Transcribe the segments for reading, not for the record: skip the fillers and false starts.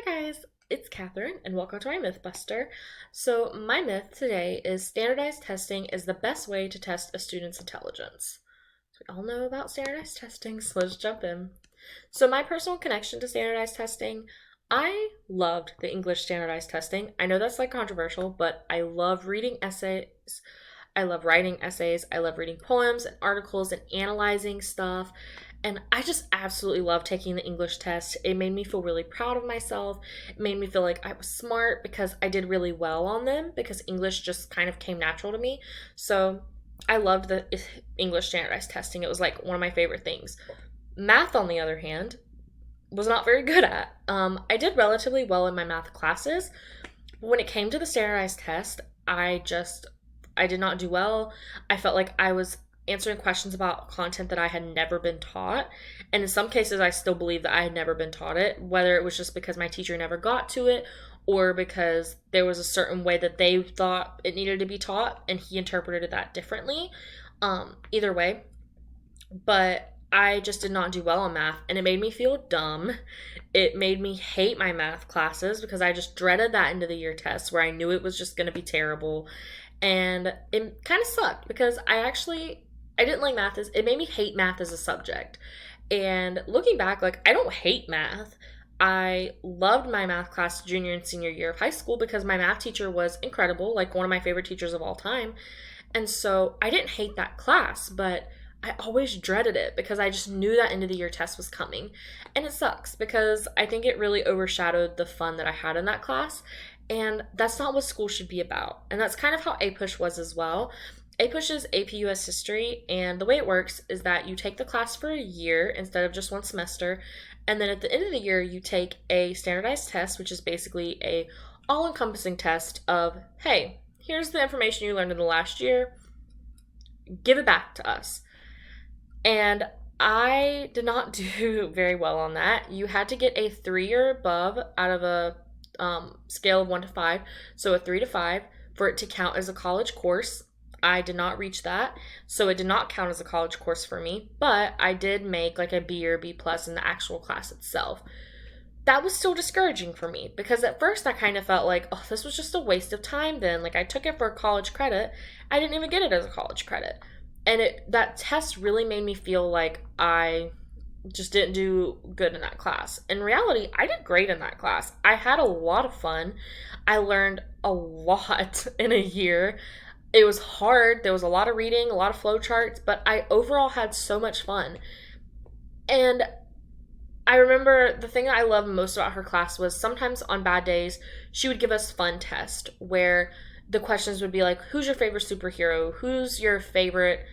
Guys, it's Catherine, and welcome to my Mythbuster. So, my myth today is standardized testing is the best way to test a student's intelligence. So we all know about standardized testing, so let's jump in. So, my personal connection to standardized testing, I loved the English standardized testing. I know that's controversial, but I love reading essays. I love writing essays. I love reading poems and articles and analyzing stuff. And I just absolutely love taking the English test. It made me feel really proud of myself. It made me feel like I was smart because I did really well on them because English just kind of came natural to me. So I loved the English standardized testing. It was one of my favorite things. Math, on the other hand, was not very good at. I did relatively well in my math classes. But when it came to the standardized test, I did not do well. I felt like I was answering questions about content that I had never been taught. And in some cases, I still believe that I had never been taught it, whether it was just because my teacher never got to it or because there was a certain way that they thought it needed to be taught and he interpreted that differently. Either way. But I just did not do well on math and it made me feel dumb. It made me hate my math classes because I just dreaded that end of the year test where I knew it was just going to be terrible. And it kind of sucked because I didn't like math. It made me hate math as a subject. And looking back, I don't hate math. I loved my math class junior and senior year of high school because my math teacher was incredible, one of my favorite teachers of all time. And so I didn't hate that class, but I always dreaded it because I just knew that end of the year test was coming. And it sucks because I think it really overshadowed the fun that I had in that class. And that's not what school should be about. And that's kind of how APUSH was as well. APUSH is AP US History, and the way it works is that you take the class for a year instead of just one semester, and then at the end of the year you take a standardized test, which is basically a all-encompassing test of, hey, here's the information you learned in the last year, give it back to us. And I did not do very well on that. You had to get a 3 or above out of a scale of 1 to 5, so a 3 to 5, for it to count as a college course. I did not reach that, so it did not count as a college course for me, but I did make a B or B plus in the actual class itself. That was still discouraging for me because at first I kind of felt oh, this was just a waste of time then. I took it for a college credit. I didn't even get it as a college credit. And that test really made me feel like I just didn't do good in that class. In reality, I did great in that class. I had a lot of fun. I learned a lot in a year. It was hard. There was a lot of reading, a lot of flowcharts, but I overall had so much fun. And I remember the thing that I loved most about her class was sometimes on bad days, she would give us fun tests where the questions would be who's your favorite superhero? Who's your favorite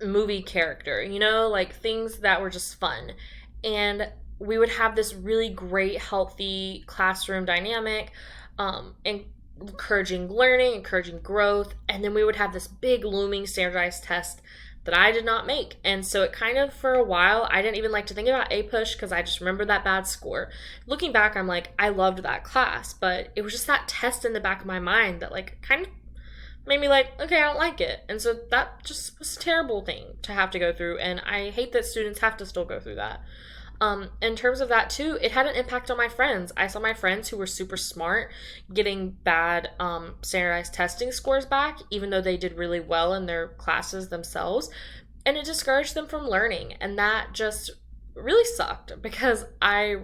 movie character? Things that were just fun. And we would have this really great, healthy classroom dynamic, and encouraging learning, encouraging growth, and then we would have this big looming standardized test that I did not make. And so it kind of, for a while, I didn't even like to think about APUSH because I just remember that bad score. Looking back, I'm I loved that class, but it was just that test in the back of my mind that kind of made me okay, I don't like it. And so that just was a terrible thing to have to go through, and I hate that students have to still go through that. In terms of that too, it had an impact on my friends. I saw my friends who were super smart getting bad standardized testing scores back, even though they did really well in their classes themselves, and it discouraged them from learning. And that just really sucked because I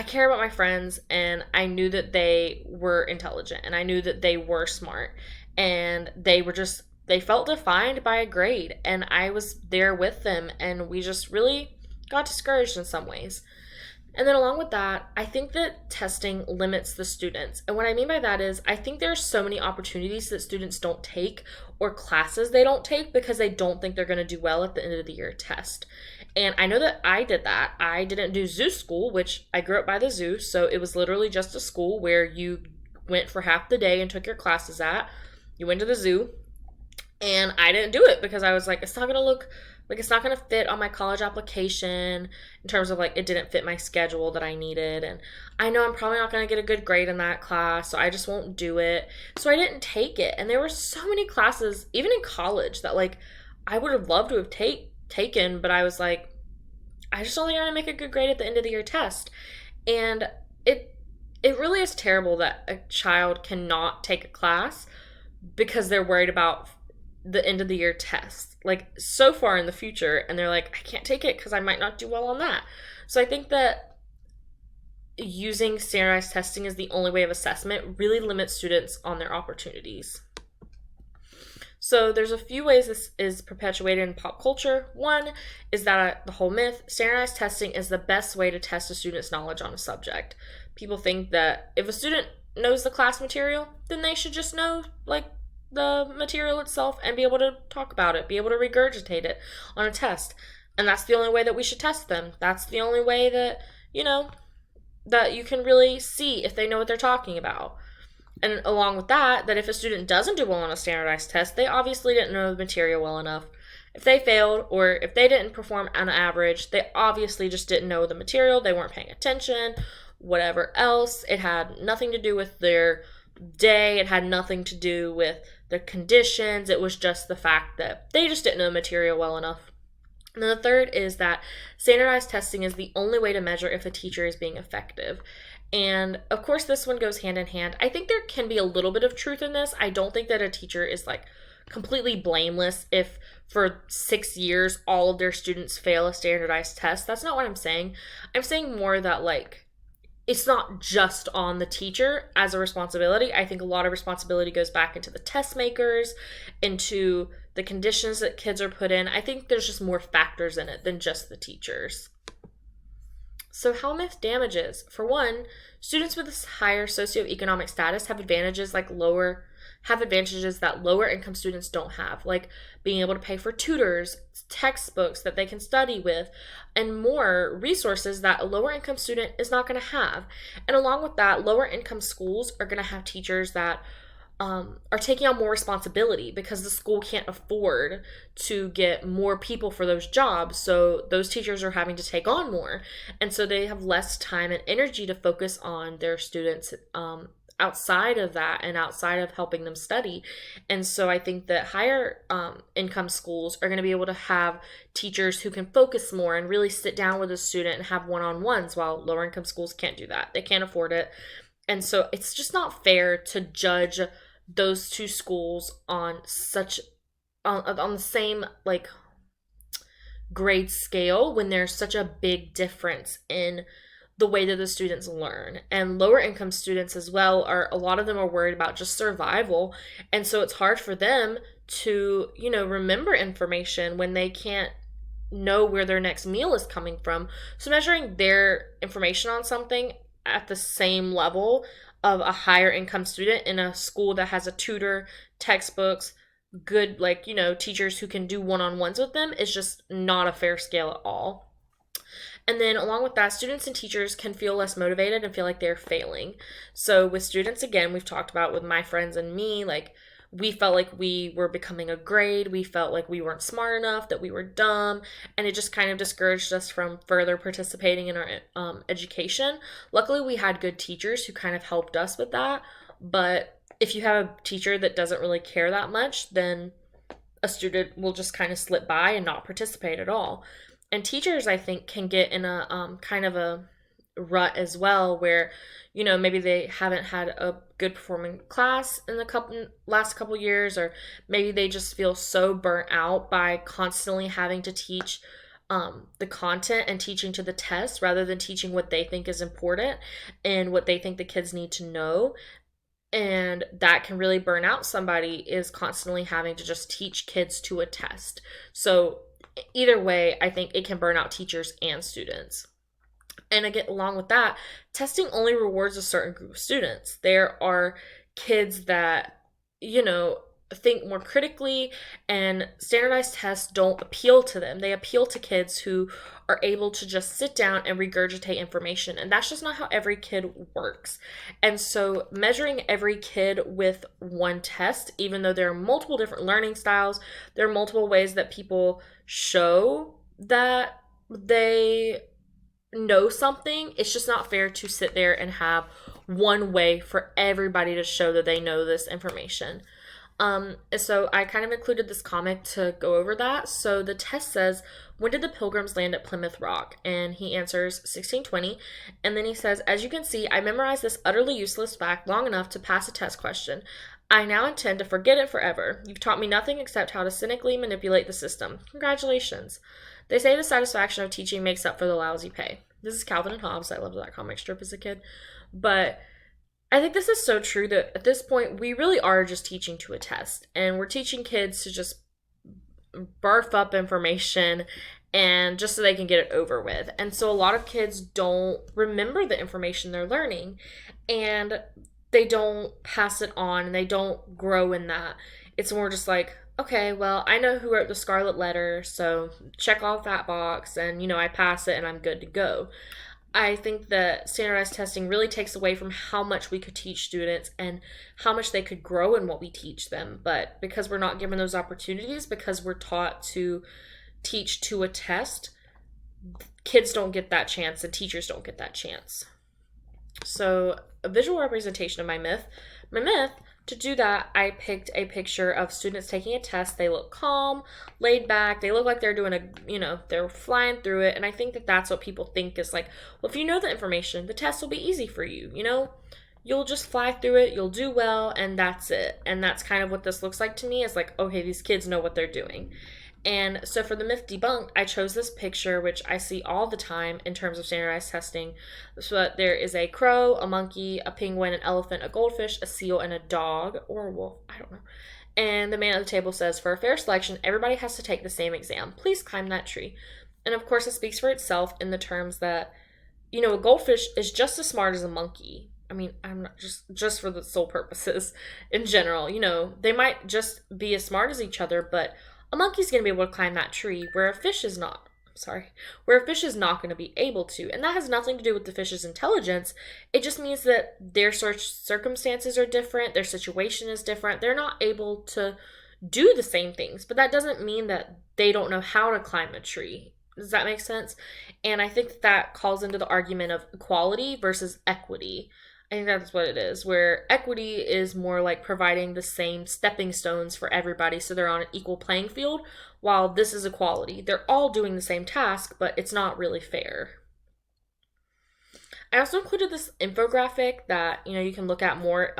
care about my friends, and I knew that they were intelligent, and I knew that they were smart, and they felt defined by a grade, and I was there with them, and we just really got discouraged in some ways. And then along with that, I think that testing limits the students. And what I mean by that is I think there's so many opportunities that students don't take or classes they don't take because they don't think they're going to do well at the end of the year test. And I know that I did that. I didn't do zoo school, which I grew up by the zoo. So it was literally just a school where you went for half the day and took your classes at. You went to the zoo. And I didn't do it because I was it's not going to look it's not going to fit on my college application in terms of it didn't fit my schedule that I needed. And I know I'm probably not going to get a good grade in that class, so I just won't do it. So I didn't take it. And there were so many classes, even in college, that I would have loved to have taken, but I was I just only got to make a good grade at the end of the year test. And it it really is terrible that a child cannot take a class because they're worried about the end of the year test, like so far in the future, and they're like, I can't take it because I might not do well on that. So I think that using standardized testing as the only way of assessment really limits students on their opportunities. So there's a few ways this is perpetuated in pop culture. One is that the whole myth, standardized testing is the best way to test a student's knowledge on a subject. People think that if a student knows the class material, then they should just know like the material itself and be able to talk about it, be able to regurgitate it on a test. And that's the only way that we should test them. That's the only way that, that you can really see if they know what they're talking about. And along with that, that if a student doesn't do well on a standardized test, they obviously didn't know the material well enough. If they failed or if they didn't perform on average, they obviously just didn't know the material, they weren't paying attention, whatever else. It had nothing to do with their day, it had nothing to do with the conditions, it was just the fact that they just didn't know the material well enough. And then the third is that standardized testing is the only way to measure if a teacher is being effective. And of course, this one goes hand in hand. I think there can be a little bit of truth in this. I don't think that a teacher is like completely blameless if for 6 years all of their students fail a standardized test. That's not what I'm saying. I'm saying more that like it's not just on the teacher as a responsibility. I think a lot of responsibility goes back into the test makers, into the conditions that kids are put in. I think there's just more factors in it than just the teachers. So how myth damages. For one, students with a higher socioeconomic status have advantages that lower income students don't have, like being able to pay for tutors, textbooks that they can study with, and more resources that a lower income student is not going to have. And along with that, lower income schools are going to have teachers that are taking on more responsibility because the school can't afford to get more people for those jobs. So those teachers are having to take on more. And so they have less time and energy to focus on their students outside of that and outside of helping them study. And so I think that higher income schools are going to be able to have teachers who can focus more and really sit down with a student and have one-on-ones, while lower income schools can't do that. They can't afford it. And so it's just not fair to judge those two schools on the same like grade scale when there's such a big difference in the way that the students learn. And lower income students as well, a lot of them are worried about just survival, and so it's hard for them to remember information when they can't know where their next meal is coming from. So measuring their information on something at the same level of a higher income student in a school that has a tutor, textbooks, good teachers who can do one-on-ones with them is just not a fair scale at all. And then along with that, students and teachers can feel less motivated and feel like they're failing. So with students, again, we've talked about with my friends and me, like we felt like we were becoming a grade. We felt like we weren't smart enough, that we were dumb, and it just kind of discouraged us from further participating in our education. Luckily, we had good teachers who kind of helped us with that. But if you have a teacher that doesn't really care that much, then a student will just kind of slip by and not participate at all. And teachers, I think, can get in a kind of a rut as well, where maybe they haven't had a good performing class in the last couple years, or maybe they just feel so burnt out by constantly having to teach the content and teaching to the test rather than teaching what they think is important and what they think the kids need to know. And that can really burn out somebody, is constantly having to just teach kids to a test. So either way, I think it can burn out teachers and students. And again, along with that, testing only rewards a certain group of students. There are kids that, think more critically, and standardized tests don't appeal to them. They appeal to kids who are able to just sit down and regurgitate information. And that's just not how every kid works. And so measuring every kid with one test, even though there are multiple different learning styles, there are multiple ways that people show that they know something, it's just not fair to sit there and have one way for everybody to show that they know this information. So I kind of included this comic to go over that. So the test says, when did the Pilgrims land at Plymouth Rock? And he answers 1620. And then he says, as you can see, I memorized this utterly useless fact long enough to pass a test question. I now intend to forget it forever. You've taught me nothing except how to cynically manipulate the system. Congratulations. They say the satisfaction of teaching makes up for the lousy pay. This is Calvin and Hobbes. I loved that comic strip as a kid. But I think this is so true that at this point, we really are just teaching to a test. And we're teaching kids to just barf up information and just so they can get it over with. And so a lot of kids don't remember the information they're learning and they don't pass it on and they don't grow in that. It's more just like, okay, well, I know who wrote the Scarlet Letter, so check off that box and, I pass it and I'm good to go. I think that standardized testing really takes away from how much we could teach students and how much they could grow in what we teach them. But because we're not given those opportunities, because we're taught to teach to a test, kids don't get that chance and teachers don't get that chance. So, a visual representation of my myth. My myth, to do that, I picked a picture of students taking a test. They look calm, laid back. They look like they're doing they're flying through it. And I think that that's what people think is like, well, if you know the information, the test will be easy for you. You'll just fly through it, you'll do well, and that's it. And that's kind of what this looks like to me. Is like, okay, these kids know what they're doing. And so for the myth debunked, I chose this picture, which I see all the time in terms of standardized testing. So there is a crow, a monkey, a penguin, an elephant, a goldfish, a seal, and a dog, or a wolf, I don't know. And the man at the table says, for a fair selection, everybody has to take the same exam. Please climb that tree. And of course, it speaks for itself in the terms that, a goldfish is just as smart as a monkey. I mean, I'm not just for the sole purposes in general. They might just be as smart as each other, but a monkey's going to be able to climb that tree where a fish is not. Where a fish is not going to be able to. And that has nothing to do with the fish's intelligence. It just means that their circumstances are different, their situation is different. They're not able to do the same things, but that doesn't mean that they don't know how to climb a tree. Does that make sense? And I think that calls into the argument of equality versus equity. I think that's what it is, where equity is more like providing the same stepping stones for everybody so they're on an equal playing field, while this is equality. They're all doing the same task, but it's not really fair. I also included this infographic that, you can look at more,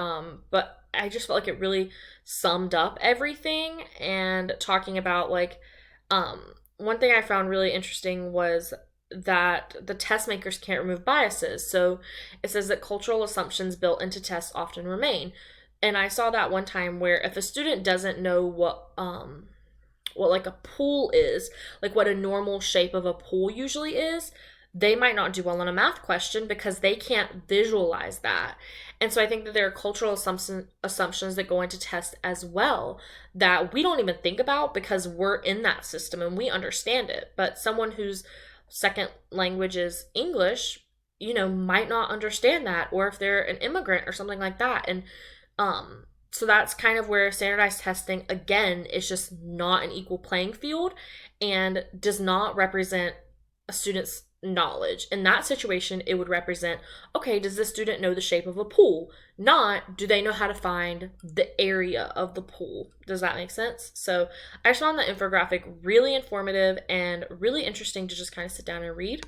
but I just felt like it really summed up everything and talking about one thing I found really interesting was that the test makers can't remove biases. So it says that cultural assumptions built into tests often remain. And I saw that one time where if a student doesn't know what like a pool is, like what a normal shape of a pool usually is, they might not do well on a math question because they can't visualize that. And so I think that there are cultural assumptions that go into tests as well that we don't even think about because we're in that system and we understand it. But someone whose second language is English, might not understand that, or if they're an immigrant or something like that. And so that's kind of where standardized testing, again, is just not an equal playing field and does not represent a student's knowledge. In that situation, it would represent, okay, does this student know the shape of a pool? Not, do they know how to find the area of the pool? Does that make sense? So I just found the infographic really informative and really interesting to just kind of sit down and read.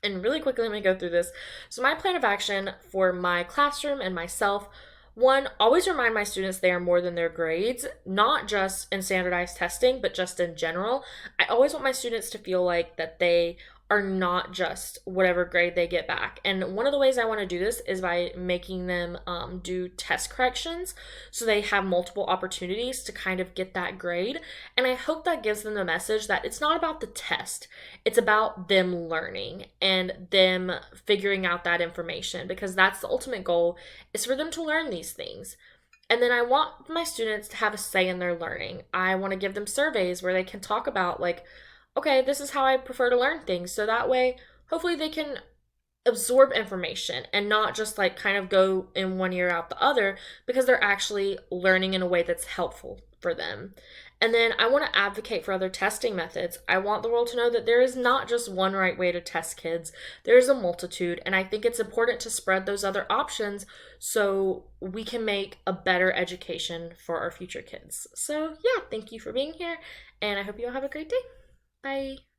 And really quickly, let me go through this. So my plan of action for my classroom and myself: one, always remind my students they are more than their grades, not just in standardized testing, but just in general. I always want my students to feel like that they are not just whatever grade they get back. And one of the ways I want to do this is by making them do test corrections so they have multiple opportunities to kind of get that grade. And I hope that gives them the message that it's not about the test. It's about them learning and them figuring out that information, because that's the ultimate goal, is for them to learn these things. And then I want my students to have a say in their learning. I want to give them surveys where they can talk about okay, this is how I prefer to learn things. So that way, hopefully they can absorb information and not just kind of go in one ear out the other, because they're actually learning in a way that's helpful for them. And then I want to advocate for other testing methods. I want the world to know that there is not just one right way to test kids, there's a multitude. And I think it's important to spread those other options so we can make a better education for our future kids. So, yeah, thank you for being here, and I hope you all have a great day. Bye.